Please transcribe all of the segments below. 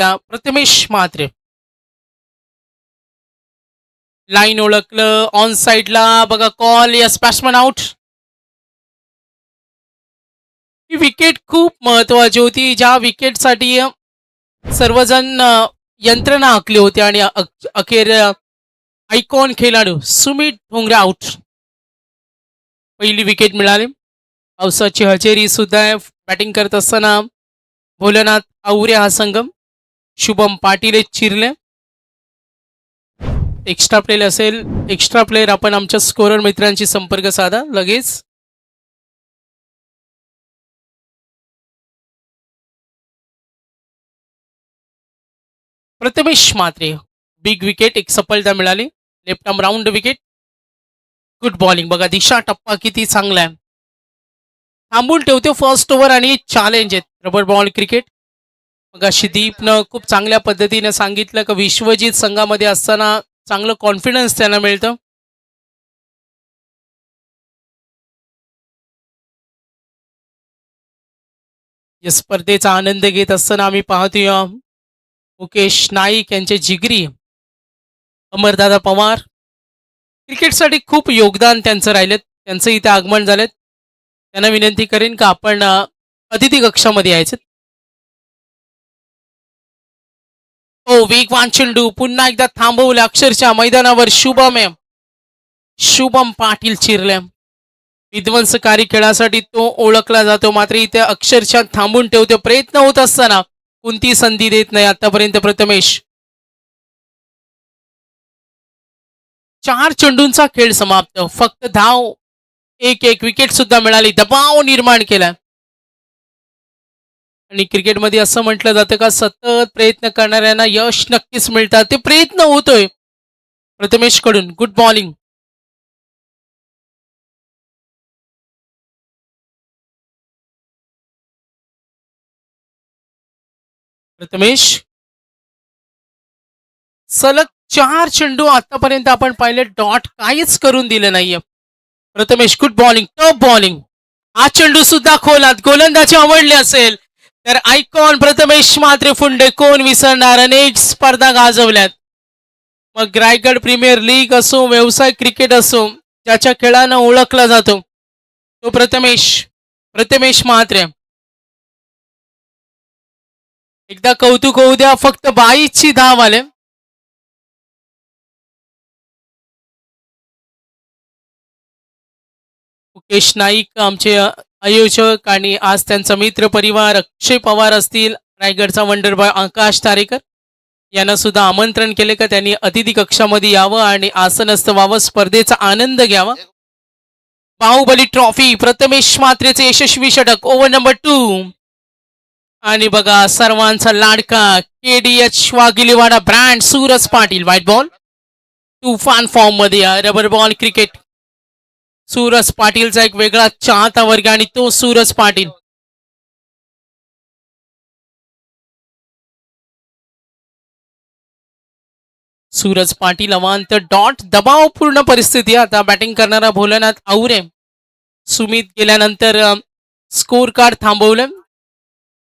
आता प्रथमेश म्हात्रे लाईन ओळखलं ऑन साइडला बघा कॉल यस बॅट्समन आउट. ही विकेट खूप महत्वाची होती ज्या विकेटसाठी सर्वजण यंत्रणा आखली होती आणि अखेर आयकॉन खेळाडू सुमित ढोंगरे आउट. पहिली विकेट मिळाली. पावसाची हजेरी सुद्धा बॅटिंग करत असताना भोलेनाथ आवरे हा संगम. शुभम पाटील चिरले. एक्स्ट्रा प्लेयर असेल एक्स्ट्रा प्लेयर आपण आमच्या स्कोरर मित्रांशी संपर्क साधा लगेच. प्रथमेश म्हात्रे बिग विकेट एक सफलता मिळाली. Left arm round wicket. Good bowling बघा दिशा टप्पा किती चांगला आहे. थांबून ठेवतो फर्स्ट ओव्हर आणि चॅलेंज आहेत रबर बॉल क्रिकेट. मग दीपनं खूप चांगल्या पद्धतीने सांगितलं की विश्वजित संघामध्ये असताना चांगलं कॉन्फिडन्स त्यांना मिळतं. या स्पर्धेचा आनंद घेत असताना आम्ही पाहतोय मुकेश नाईक यांचे जिगरी अमरदादा पवार क्रिकेटसाठी खूप योगदान त्यांचं राहिलेत. त्यांचं इथे आगमन झालेत. त्यांना विनंती करेन का आपण अतिथी कक्षामध्ये यायचं. हो वेगवान चेंडू पुन्हा एकदा थांबवलं अक्षरशः मैदानावर शुभम पाटील चिरले. विध्वंसकारी खेळासाठी तो ओळखला जातो मात्र इथे अक्षरशः थांबून ठेवतो. प्रयत्न होत असताना कोणती संधी देत नाही आतापर्यंत प्रथमेश. 4 चेंडूंचा खेळ समाप्त. फक्त धाव एक विकेट सुद्धा मिळाली. दबाव निर्माण केला. आणि क्रिकेटमध्ये असं म्हटलं जातं का सतत प्रयत्न करणाऱ्यांना यश नक्कीच मिळतात. ते प्रयत्न होतोय प्रथमेश कडून. Good bowling. प्रथमेश सलग 4 चेंडू आतापर्यंत आपण पाहिले डॉट काहीच करून दिलं नाहीये. Prathamesh good bowling top bowling. हा चेंडू सुद्धा खोलात गोलंदाजी आवडले असेल तर आयकॉन प्रथमेश म्हात्रे फुंडे कोण विसरणार. अनेक स्पर्धा गाजवल्यात. मग रायगड प्रीमियर लीग असो व्यवसाय क्रिकेट असो ज्याच्या खेळानं ओळखला जातो तो प्रथमेश म्हात्रे. एकदा कौतुक होऊ द्या. फक्त 22ची धाव आले. मुकेश नाईक आमचे आयोजक आणि आज त्यांचा मित्र परिवार अक्षय पवार असतील रायगडचा वंडरबॉय आकाश तारेकर यांना सुद्धा आमंत्रण केले का त्यांनी अतिथी कक्षामध्ये यावं आणि आसनस्थ व्हावं स्पर्धेचा आनंद घ्यावा. बाहुबली ट्रॉफी प्रथमेश म्हात्रेचे यशस्वी षटक ओव्हर नंबर 2. आणि बघा सर्वांचा लाडका KDH Waghiliwada brand Suraj Patil white ball तुफान फॉर्म मध्ये रबर बॉल क्रिकेट. सूरज पाटीलचा एक वेगळा चाहता वर्ग आणि तो सूरज पाटील. सूरज पाटील अवांत डॉट दबावपूर्ण परिस्थिती. आता बॅटिंग करणारा भोलेनाथ आवरे. सुमित गेल्यानंतर स्कोर कार्ड थांबवलं.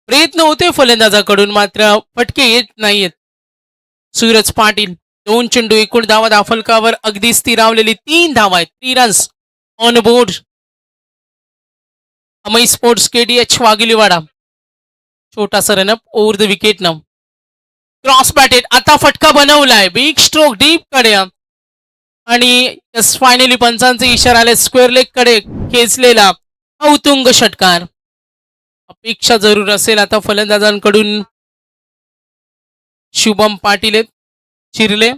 प्रयत्न होते फलंदाजाकडून मात्र फटके येत नाहीयेत. सूरज पाटील 2 चेंडू एकूण धावा दाफलकावर अगदी स्थिरावलेली 3 धावा आहेत. 3 runs on board. Amay sports KDH वागिलीवाडा छोटासा रनअप ओव्हर द विकेट न क्रॉस बॅटेड. आता फटका बनवलाय बिग स्ट्रोक डीप कडे आणि फायनली पंचांचे इशारा आले स्क्वेअर लेग कडे खेचलेला औतुंग षटकार. अपेक्षा जरूर असेल आता फलंदाजांकडून. शुभम पाटील चिरले.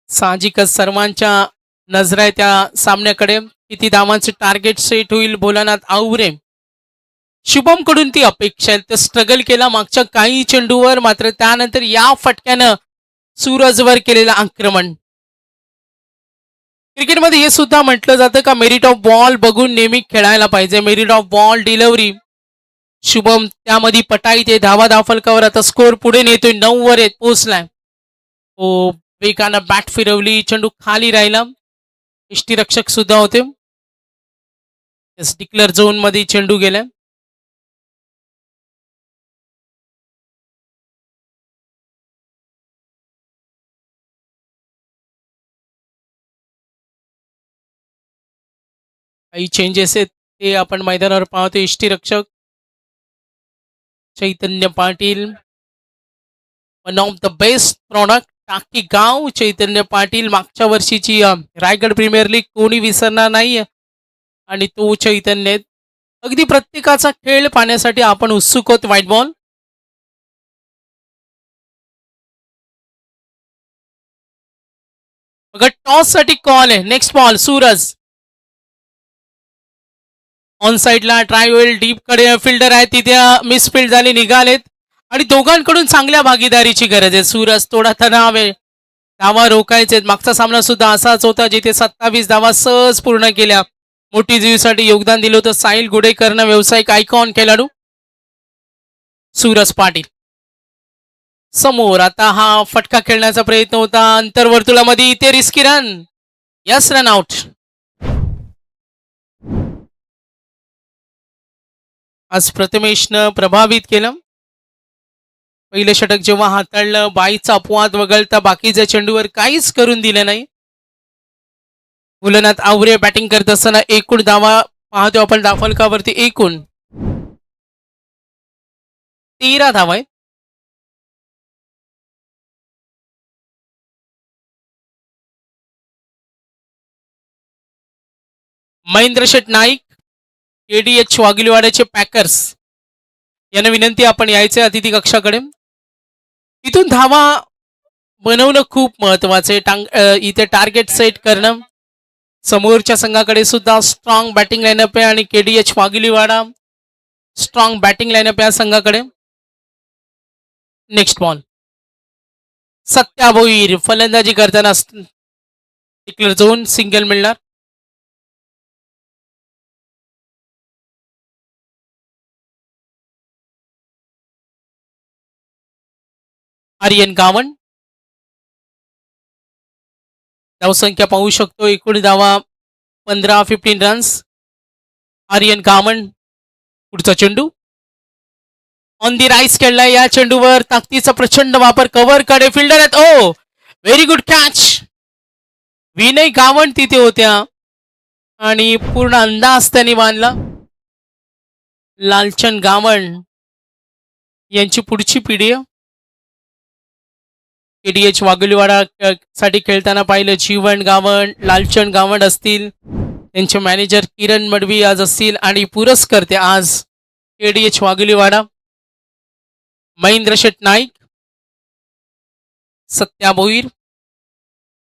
साहजिकच सर्वांच्या नजरा आहे त्या सामन्याकडे. किती धावांचे टार्गेट सेट होईल भोलानाथ आवरे. शुभम कडून ती अपेक्षा आहे. तर स्ट्रगल केला मागच्या काही चेंडूवर मात्र त्यानंतर या फटक्यानं सूरजवर केलेलं आक्रमण. क्रिकेटमध्ये हे सुद्धा म्हटलं जातं का मेरिट ऑफ बॉल बघून नेहमी खेळायला पाहिजे. Merit of ball delivery Shubham त्यामध्ये पटाई ते धावा दाफलकावर आता स्कोर पुढे नेतोय 9 वर पोहोचलाय. ओ वेगानं बॅट फिरवली चेंडू खाली राहिला. यष्टीरक्षक सुद्धा होते. डिक्लेअर झोन मध्ये चेंडू गेला. काही चेंजेस आहेत ते आपण मैदानावर पाहतो. यष्टीरक्षक Chaitanya Patil, one of the best product Taki गाव. चैतन्य पाटील मागच्या वर्षीची रायगड प्रीमियर लीग कोणी विसरणार नाही आणि तो चैतन्य अगदी प्रत्येकाचा खेळ पाहण्यासाठी आपण उत्सुक होत. व्हाईट बॉल बघा, टॉस साठी कॉल आहे. नेक्स्ट बॉल सूरज ऑन साइडला ट्राय होईल. डीप कडे फिल्डर आहे तिथे मिसफिल्ड झाली, निघालेत आणि दोघांकडून चांगल्या भागीदारीची गरज आहे. सूरज थोडा तणाव आहे, धावा रोखायचे. मागचा सामना सुद्धा असाच होता जिथे 27 धावा सहज पूर्ण केल्या. मोठी जीवसाठी योगदान दिलं होतं साहिल गुडेकरनं, व्यावसायिक आयकॉन खेळाडू. सूरज पाटील समोर, आता हा फटका खेळण्याचा प्रयत्न होता अंतर्वर्तुळामध्ये, इथे risky run. Yes, run out. आज प्रथमेशनं प्रभावित केलं. पहिलं षटक जेव्हा हाताळलं, बाईचा अपवाद वगळता बाकीच्या चेंडूवर काहीच करून दिलं नाही. गुलनाथ आवरे बॅटिंग करत असताना एकूण धावा पाहतो आपण धाफलकावरती. एकूण 13 धावा आहेत. महेंद्र शेठ नाईक, केडीएच वागिलीवाड्याचे पॅकर्स यांना विनंती आपण यायचे अतिथी कक्षाकडे. इथून धावा बनवणं खूप महत्वाचं आहे. इथे टार्गेट सेट करणं. समोरच्या संघाकडे सुद्धा स्ट्रॉंग बॅटिंग लाईनअप आहे आणि केडीएच वागिलीवाडा स्ट्रॉंग बॅटिंग लाईनअप आहे संघाकडे. नेक्स्ट बॉल सत्या भोईर फलंदाजी करताना डिक्लेअर झोन, सिंगल मिळणार. आर्यन गावण, धावसंख्या पाहू शकतो. एकूण धावा 15-15 रन्स. आर्यन गावण, पुढचा चेंडू ऑन दी राईस खेळलाय. या चेंडूवर ताकदीचा प्रचंड वापर, कव्हर कडे फिल्डर आहेत. ओ very good catch. Vinay Gawan तिथे होत्या आणि पूर्ण अंदाज त्यांनी बांधला. लालचंद गावण यांची पुढची पिढी केडीएच वाघोलीवाडा साठी खेळताना पाहिलं. जीवन गावण, लालचंद गावण असतील, त्यांचे मॅनेजर किरण मडवी आज असतील आणि पुरस्कर्ते आज केडीएच वाघोलीवाडा महेंद्र शेठ नाईक, सत्या भोईर,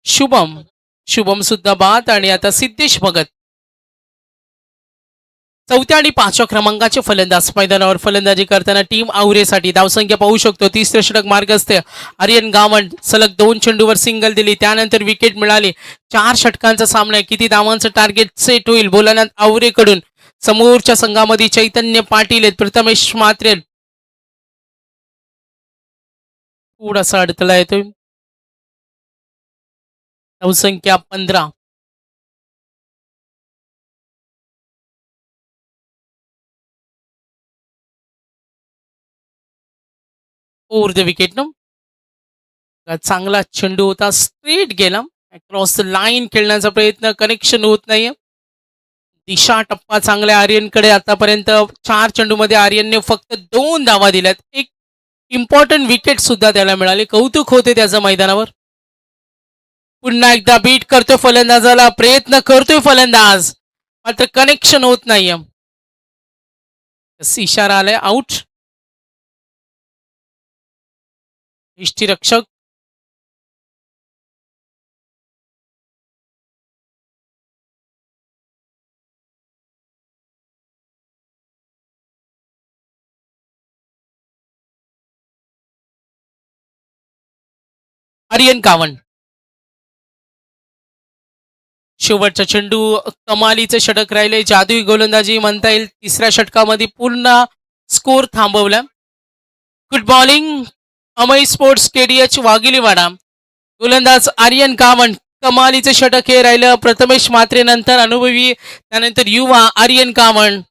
शुभम सुद्धा बाद आणि आता सिद्धेश भगत. चौथ्या आणि 5व्या क्रमांकाचे फलंदाज मैदानावर फलंदाजी करताना टीम आवरेसाठी. धावसंख्या पाहू शकतो. 30 षटक मार्गस्थ आर्यन गावण सलग 2 चेंडूवर सिंगल दिली, त्यानंतर विकेट मिळाली. 4 षटकांचा सामना आहे. किती धावांचं टार्गेट सेट होईल बोलण्यात आवरेकडून. समोरच्या संघामध्ये चैतन्य पाटील आहेत, प्रथमेश मात्रे थोडासा अडथळा येतोय. धावसंख्या 15. ओव्हर द विकेट न चांगला चेंडू होता, स्ट्रेट गेला. अक्रॉस द लाईन खेळण्याचा प्रयत्न, कनेक्शन होत नाहीये. दिशा टप्पा चांगल्या आर्यनकडे. आतापर्यंत 4 चेंडूमध्ये आर्यनने फक्त 2 धावा दिल्यात. एक इम्पॉर्टंट विकेट सुद्धा त्याला मिळाले. कौतुक होते त्याचं मैदानावर. पुन्हा एकदा बीट करतोय फलंदाजाला, प्रयत्न करतोय फलंदाज, मात्र कनेक्शन होत नाहीये. इशारा आलाय आउट. यष्टीरक्षक आर्यन गावण. शेवटचा चेंडू, कमालीचे षटक राहिले. जादुई गोलंदाजी म्हणता येईल. 3ऱ्या षटकामध्ये पूर्ण स्कोर थांबवला. Good bowling Amay sports KDH Waghiliwada. गोलंदाज आर्यन गावण कमालीचे षटक हे राहिलं प्रथमेश म्हात्रे, नंतर अनुभवी, त्यानंतर युवा आर्यन कामण.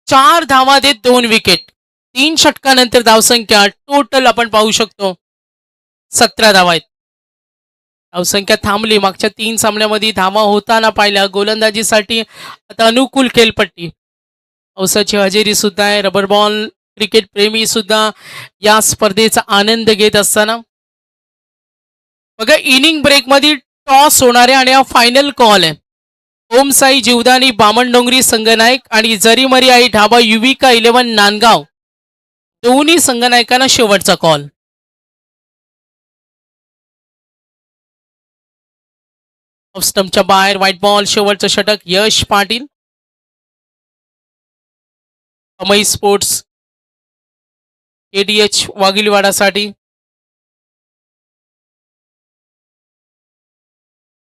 4 धावा देत 2 विकेट. 3 षटकानंतर धावसंख्या टोटल आपण पाहू शकतो 17 धावा आहेत. धावसंख्या थांबली. मागच्या 3 सामन्यामध्ये धावा होताना पाहिल्या. गोलंदाजीसाठी आता अनुकूल खेळपट्टी. पावसाची हजेरी सुद्धा आहे. रबर बॉल क्रिकेट प्रेमी सुद्धा या स्पर्धेचा आनंद घेत असताना बघा इनिंग ब्रेकमध्ये टॉस होणार आहे आणि हा फायनल कॉल आहे. ओम साई जीवदानी बामणडोंगरी संघनायक आणि जरीमरी आई ढाबा युविका 11 नांदगाव दोन्ही संघनायकांना शेवटचा कॉल. स्टंपच्या बाहेर व्हाईट बॉल. शेवटचं षटक यश पाटील, अमई स्पोर्ट्स केडीएच वाघिलवाडासाठी.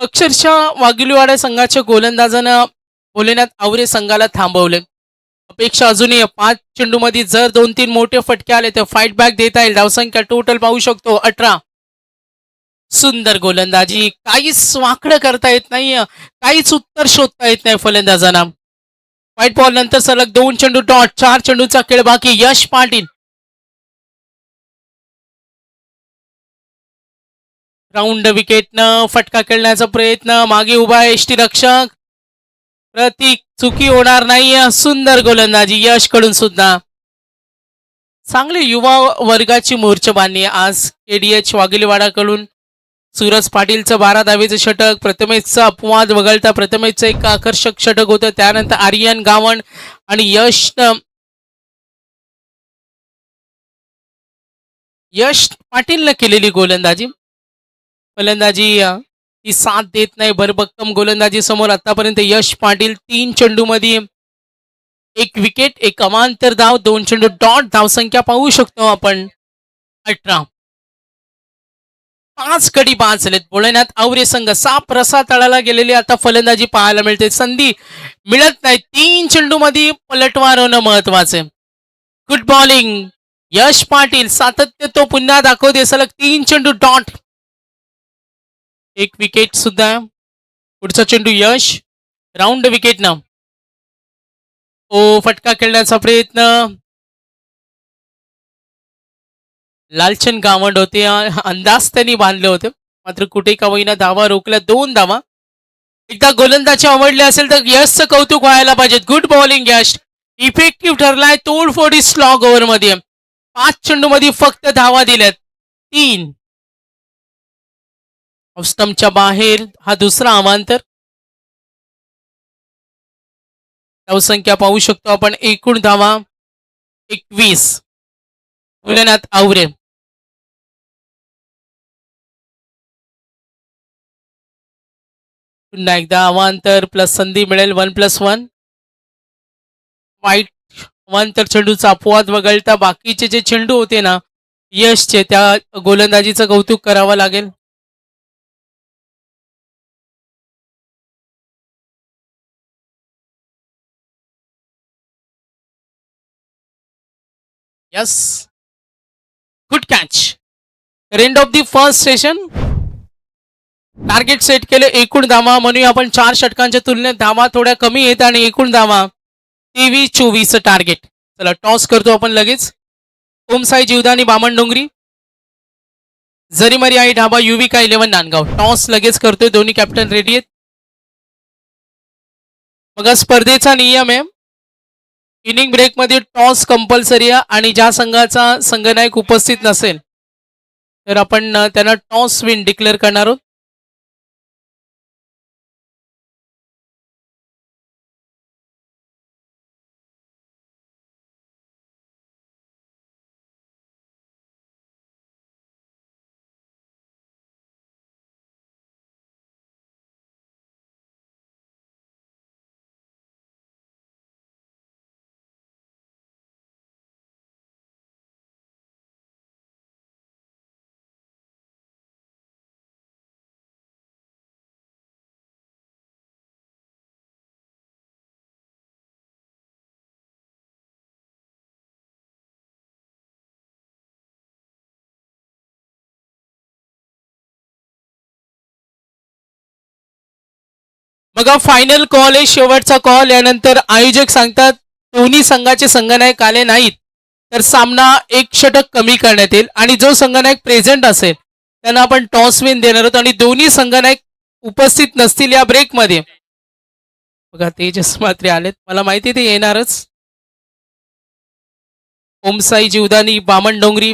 अक्षरशः वाघिलवाडा संघाच्या गोलंदाजानं भोलेनाथ आवरे संघाला थांबवले. अपेक्षा अजूनही 5 चेंडूमध्ये जर 2-3 मोठे फटके आले तर फाईट बॅक देता येईल. धावसंख्या टोटल पाहू शकतो 18. सुंदर गोलंदाजी. काहीच वाकडं करता येत नाही, काहीच उत्तर शोधता येत नाही फलंदाजांना. व्हाईट बॉल नंतर सलग 2 चेंडू डॉट. 4 चेंडूचा खेळ बाकी. यश पाटील राऊंड विकेटनं फटका खेळण्याचा प्रयत्न. मागे उभा आहे यष्टीरक्षक प्रतीक. चुकी होणार नाही. सुंदर गोलंदाजी यश कडून सुद्धा. चांगले युवा वर्गाची मोर्चेबांधणी आज केडीएच वाघिलवाडाकडून. सूरज पाटीलचं 12 धावेचं षटक. प्रथमेशचा अपवाद वगळता प्रथमेशचं एक आकर्षक षटक होतं. त्यानंतर आर्यन गावण आणि यश पाटीलनं केलेली गोलंदाजी. फलंदाजी ती साथ देत नाही. भरभक्कम गोलंदाजी समोर आतापर्यंत यश पाटील 3 चेंडूमध्ये 1 विकेट, 1 अमांतर धाव, 2 चेंडू डॉट. धावसंख्या पाहू शकतो आपण 18. 5 गडी बाद झालेत. भोलेनाथ आवरे संघ साप रसा तळाला गेलेली आता फलंदाजी पाहायला मिळते. संधी मिळत नाही. 3 चेंडूमध्ये पलटवार होणं महत्वाचे. गुड बॉलिंग यश पाटील. सातत्य तो पुन्हा दाखवते. सलग 3 चेंडू डॉट. 1 विकेट सुद्धा. पुढचा चेंडू यश राऊंड विकेटनं. फटका खेळण्याचा प्रयत्न. लालचंद गावंड होते. अंदाज त्यांनी बांधले होते, मात्र कुठे का होईना धावा रोखल्या. 2 धावा. एकदा गोलंदाजी आवडले असेल तर यशचं कौतुक व्हायला पाहिजे. गुड बॉलिंग यश. इफेक्टिव्ह ठरलाय. तोडफोडी स्लॉग ओव्हरमध्ये. 5 चेंडूमध्ये फक्त धावा दिल्यात 3. स्टंपच्या बाहेर हा दुसरा अवांतर. धावसंख्या पाहू शकतो आपण. एकूण धावा 21. भोलेनाथ आवरे. पुन्हा एकदा अवांतर प्लस संधी मिळेल 1+1. वाईट अवांतर चेंडूचा अपवाद वगळता बाकीचे जे चेंडू होते ना यशचे, त्या गोलंदाजीचं कौतुक करावं लागेल. Yes, good catch. End of the first session. Target set केले. एकूण धावा म्हणूया आपण 4 षटकांच्या तुलनेत धावा थोड्या कमी आहेत आणि एकूण धावा 23-24 टार्गेट. चला टॉस करतो आपण लगेच. ओमसाई जीवदानी बामणडोंगरी, जरीमरी आई ढाबा युविका 11 नांदगाव. टॉस लगेच करतोय. दोन्ही कॅप्टन रेडी आहेत. बघा स्पर्धेचा नियम आहे, इनिंग ब्रेकमध्ये टॉस कंपल्सरी आहे आणि ज्या संघाचा संघनायक उपस्थित नसेल तर आपण त्यांना टॉस विन डिक्लेअर करणार आहोत. बघा फायनल कॉल आहे, शेवटचा कॉल. यानंतर आयोजक सांगतात दोन्ही संघाचे संघनायक आले नाहीत तर सामना 1 षटक कमी करण्यात येईल आणि जो संघनायक प्रेझेंट असेल त्यांना आपण टॉस विन देणार आहोत. आणि दोन्ही संघनायक उपस्थित नसतील या ब्रेकमध्ये. बघा तेजस मात्रे आलेत, मला माहिती ते येणारच. ओमसाई जीवदानी बामण डोंगरी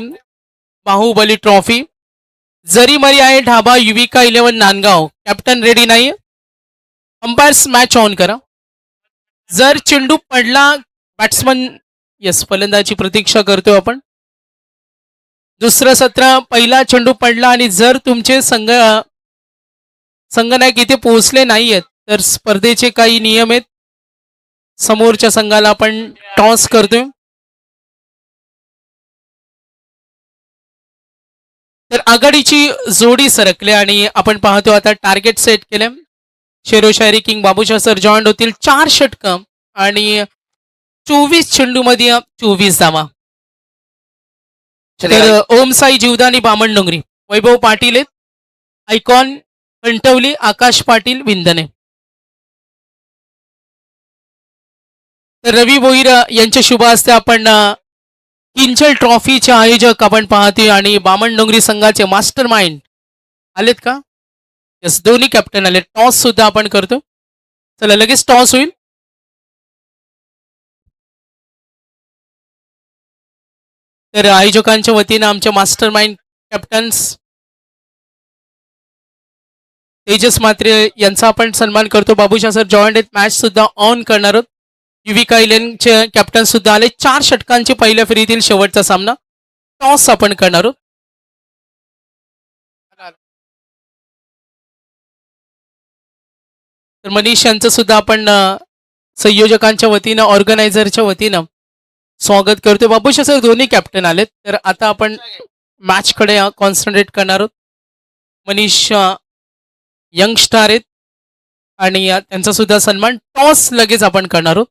बाहुबली ट्रॉफी. जरी मरी आहे ढाबा युविका 11 नांदगाव. कॅप्टन रेडी नाही. अंपायर्स मॅच ऑन करा. जर चेंडू पडला बॅट्समन यस फलंदाजी प्रतीक्षा करतोय आपण. दुसरं सत्र पहिला चेंडू पडला आणि जर तुमचे संघनायक इथे पोहोचले नाहीयेत तर स्पर्धेचे काही नियम आहेत. समोरच्या संघाला आपण टॉस करतोय. तर आघाडीची जोडी सरकले आणि आपण पाहतो आता टार्गेट सेट केले. शेरोशायरी किंग बाबूशाह सर जॉईंट होतील. 4 षटकं आणि 24 चेंडूमध्ये 24 धावा. तर ओमसाई जीवदानी बामण डोंगरी वैभव पाटील आहेत. आयकॉन कंटवली आकाश पाटील विंदने. तर रवी भोईर यांच्या शुभ हस्ते आपण किंचल ट्रॉफीचे आयोजक आपण पाहतोय आणि बामण डोंगरी संघाचे मास्टर माइंड आलेत का? यस दोन्ही कॅप्टन आले. टॉस सुद्धा आपण करतो. चला लगेच टॉस होईल. तर आयोजकांच्या वतीनं आमचे मास्टर माइंड कॅप्टन्स तेजस मात्रे यांचा आपण सन्मान करतो. बाबूशाह सर जॉईंट आहेत. मॅच सुद्धा ऑन करणार आहोत. युविका 11चे कॅप्टन सुद्धा आले. 4 षटकांचे पहिल्या फेरीतील शेवटचा सामना. टॉस आपण करणार आहोत. तर मनीष यांचं सुद्धा आपण संयोजकांच्या वतीनं ऑर्गनायझरच्या वतीनं स्वागत करतोय. बाबूशाह सर दोन्ही कॅप्टन आलेत. तर आता आपण मॅचकडे कॉन्सन्ट्रेट करणार आहोत. मनीष यंग स्टार आहेत आणि त्यांचा सुद्धा सन्मान. टॉस लगेच आपण करणार आहोत.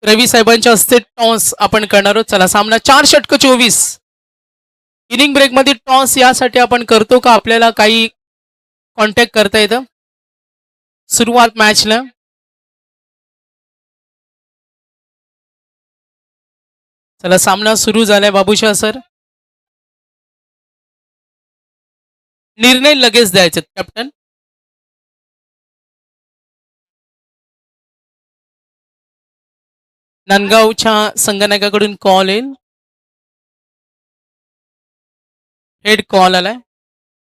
रवी साहेबांच्या हस्ते टॉस आपण करणार आहोत. चला सामना 4 षटक 24. इनिंग ब्रेकमध्ये टॉस यासाठी आपण करतो का आपल्याला काही कॉन्टॅक्ट करता येतं सुरुवात मॅचला. चला सामना सुरू झालाय. बाबूशाह सर निर्णय लगेच द्यायचे कॅप्टन. नांदगावच्या संघनायकाकडून कॉल येईल. हेड कॉल आलाय.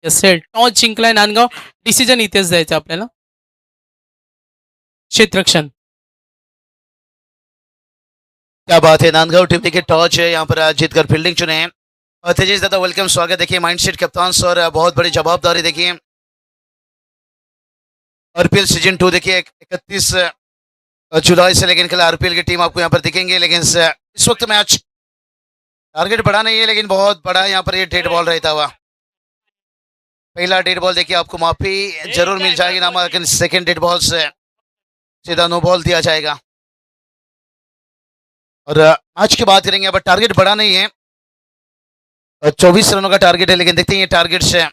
Yes head. टॉस जिंकलाय नांदगाव. डिसिजन इथेच द्यायचं आपल्याला. क्षेत्ररक्षण. क्या बात है. नांदगांव टीम देखिए टॉस है यहाँ पर जीतकर फील्डिंग चुने हैं. और तेजस दादा वेलकम स्वागत. देखिए माइंडसेट कप्तान और बहुत बड़ी जवाबदारी. देखिए आरपीएल सीजन 2 देखिए 31 जुलाई से लेकिन कल आरपीएल की टीम आपको यहाँ पर दिखेंगे. लेकिन इस वक्त मैच टारगेट बड़ा नहीं है लेकिन बहुत बड़ा यहाँ पर ये डेड बॉल रहता हुआ. पहला डेड बॉल देखिए आपको माफी जरूर मिल जाएगी ना, लेकिन सेकेंड डेड बॉल से सीधा नो बॉल दिया जाएगा. और मैच की बात करेंगे. अब टारगेट बड़ा नहीं है, 24 रनों का टारगेट है. लेकिन देखते हैं ये टारगेट से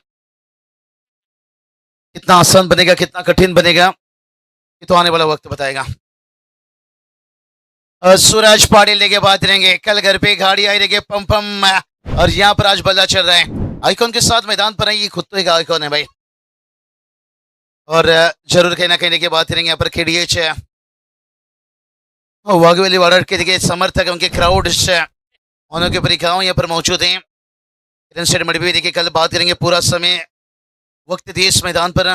कितना आसान बनेगा कितना कठिन बनेगा ये तो आने वाला वक्त बताएगा. सूरज पाटिल देखिए बात करेंगे. कल घर पे गाड़ी आई देखिए पम पम. और यहाँ पर आज बल्ला चल रहा है. आइकॉन के साथ मैदान पर है. ये खुद तो एक आइकॉन है भाई. और जरूर कहीं ना कहीं देखिए बात करेंगे यहाँ पर KDH है वाघवेली वार्डर के देखिए समर्थक उनके क्राउड उन्हों के परिकाओं यहाँ पर मौजूद हैं. स्टेट में भी देखिए कल बात करेंगे पूरा समय वक्त दिए इस मैदान पर.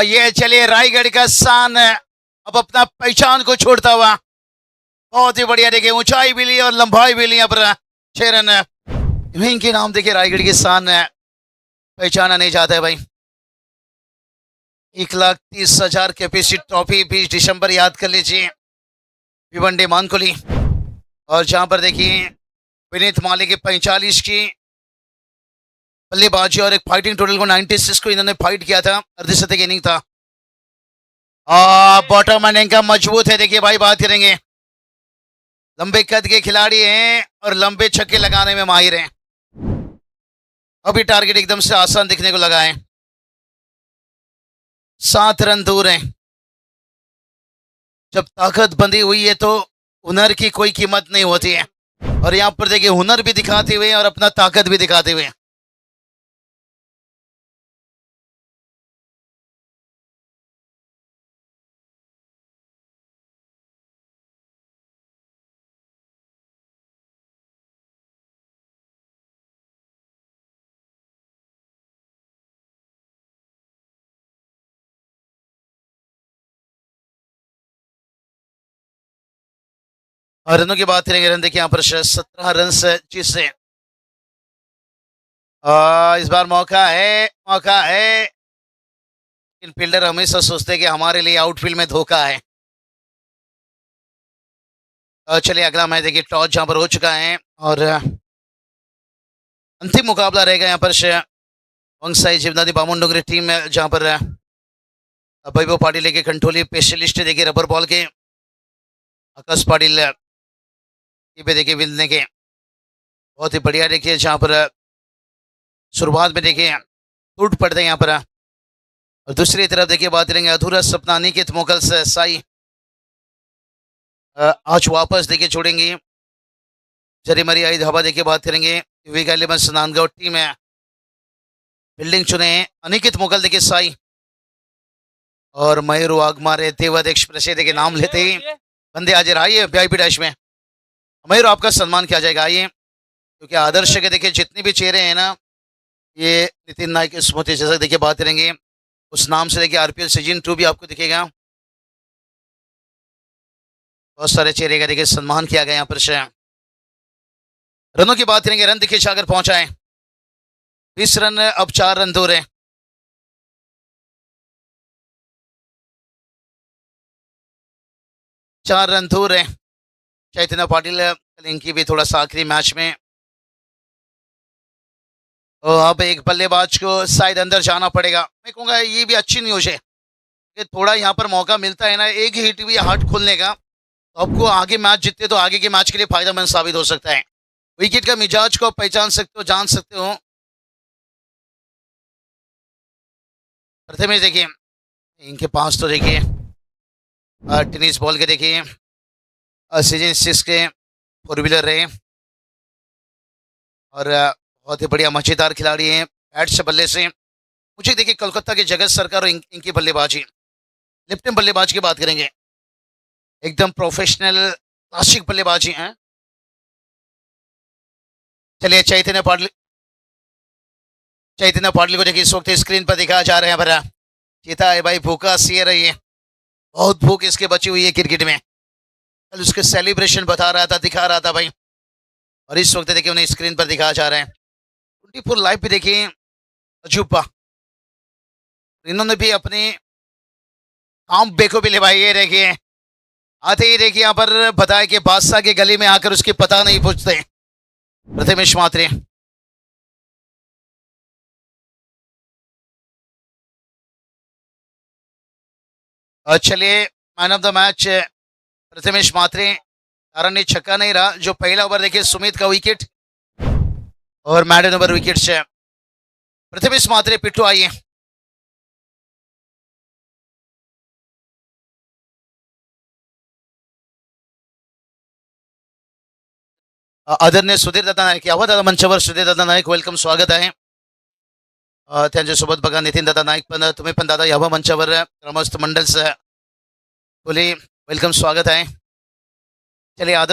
ये चलिए रायगढ़ का शान अब अपना पहचान को छोड़ता हुआ बहुत ही बढ़िया. देखिए ऊंचाई भी ली और लंबाई भी ली. यहाँ पर 6 रन इनके नाम देखिए रायगढ़ की शान पहचाना नहीं जाता है भाई. 1,30,000 कैपेसिटी ट्रॉफी 20 दिसंबर याद कर लीजिए भिवंडी मानकोली. और जहां पर देखिए विनीत माली के 45 की बल्लेबाजी और एक फाइटिंग टोटल को 96 को इन्होंने फाइट किया था. अर्धशतक इनिंग था. बॉटम इनिंग का मजबूत है. देखिए भाई बात करेंगे लंबे कद के खिलाड़ी हैं और लंबे छक्के लगाने में माहिर हैं. अभी टारगेट एकदम से आसान दिखने को लगा है. 7 रन दूर हैं। जब ताकत बंधी हुई है तो हुनर की कोई कीमत नहीं होती है, और यहाँ पर देखिए हुनर भी दिखाते हुए और अपना ताकत भी दिखाते हुए। और रनों की बात करेंगे, रन देखिए यहाँ पर 17 रन से जिससे इस बार मौका है, मौका है। इन फील्डर हमेशा सोचते हैं कि हमारे लिए आउटफील्ड में धोखा है। चलिए अगला मैच देखिए, टॉस जहां पर हो चुका है और अंतिम मुकाबला रहेगा यहाँ पर वंगसाई जीवनादी बामुंडोंगरी टीम में, जहां पर वैभव पाटिल के कंट्रोली स्पेशलिस्ट देखिए रबर बॉल के, आकाश पाटिल ये भी देखिए विनने के बहुत ही बढ़िया देखिए, जहां पर शुरुआत में देखिए टूट पड़ते हैं यहाँ पर। और दूसरी तरफ देखिए बात करेंगे अधूरा सपना निकित मोगल से साई आज वापस देखिए छोड़ेंगे। जरी मरी आई धाबा देखिए बात करेंगे, नांदगांव टीम है बिल्डिंग चुने हैं अनिकित मुगल देखिए साई और मयूर वाघमारे देवद एक्सप्रेस देखिए नाम लेते ही बंदे हाजिर। आइए वीआईपी डैश में मयूर आपका सम्मान किया जाएगा, आइए। क्योंकि आदर्श के देखिए जितने भी चेहरे हैं ना, ये नितिन नायक स्मृति जैसा देखिए बात करेंगे, उस नाम से देखिए आरपीएल सीजन 2 भी आपको दिखेगा। बहुत सारे चेहरे का देखिए सम्मान किया गया यहाँ पर। रनों की बात करेंगे, रन देखिए सागर पहुंचाए 20 रन, अब 4 रन दूर है। चार रन दूर है चैतन्य पाटिल इनकी भी थोड़ा सा आखिरी मैच में। और अब एक बल्लेबाज को शायद अंदर जाना पड़ेगा। मैं कहूँगा ये भी अच्छी न्यूज है कि थोड़ा यहाँ पर मौका मिलता है ना, एक ही हिट भी हार्ट खोलने का, तो आपको आगे मैच जीतते तो आगे के मैच के लिए फायदेमंद साबित हो सकता है। विकेट का मिजाज को आप पहचान सकते हो, जान सकते हो। प्रथम देखिए इनके पास तो देखिए टेनिस बॉल के देखिए सीजन 6 के 4 व्हीलर रहे और बहुत ही बढ़िया मजेदार खिलाड़ी हैं बैट से बल्ले से। मुझे देखिए कोलकाता के जगत सरकार और इनकी बल्लेबाजी, लेफ्ट बल्लेबाज की बात करेंगे, एकदम प्रोफेशनल क्लासिक बल्लेबाजी हैं। चलिए चैतन्य पाटिल को देखिए इस वक्त स्क्रीन पर दिखाया जा रहे हैं भरा चीता है भाई, भूखा सी रही है, बहुत भूख इसके बची हुई है क्रिकेट में। कल उसके सेलिब्रेशन बता रहा था, दिखा रहा था भाई, और इस वक्त देखिए उन्हें स्क्रीन पर दिखाया जा रहा है। 24 लाइव पे देखिए अजूबा, इन्होंने भी अपने काम बेखो भी ले भाई। ये देखिए आते ही देखिए यहाँ पर बताया कि बादशाह के गली में आकर उसकी पता नहीं पूछते प्रथमेश मात्रे। और चलिए man of the match Prathamesh Matre, कारण ये छक्का नहीं रहा जो पहला ओवर देखिए सुमित का विकेट और मैडन ओवर विकेट से प्रथमेश मात्रे पिट्टू। आइए आदरणीय सुधीर दादा नाईक यावं दादा मंचावर, सुधीर दादा नाईक वेलकम, स्वागत आहे। त्यांच्यासोबत बघा नितीन दादा नाईक पण, तुम्ही पण दादा यावं मंचावर, ग्रामस्थ मंडळ खोली वेलकम, स्वागत आहे। चलिए आदर्श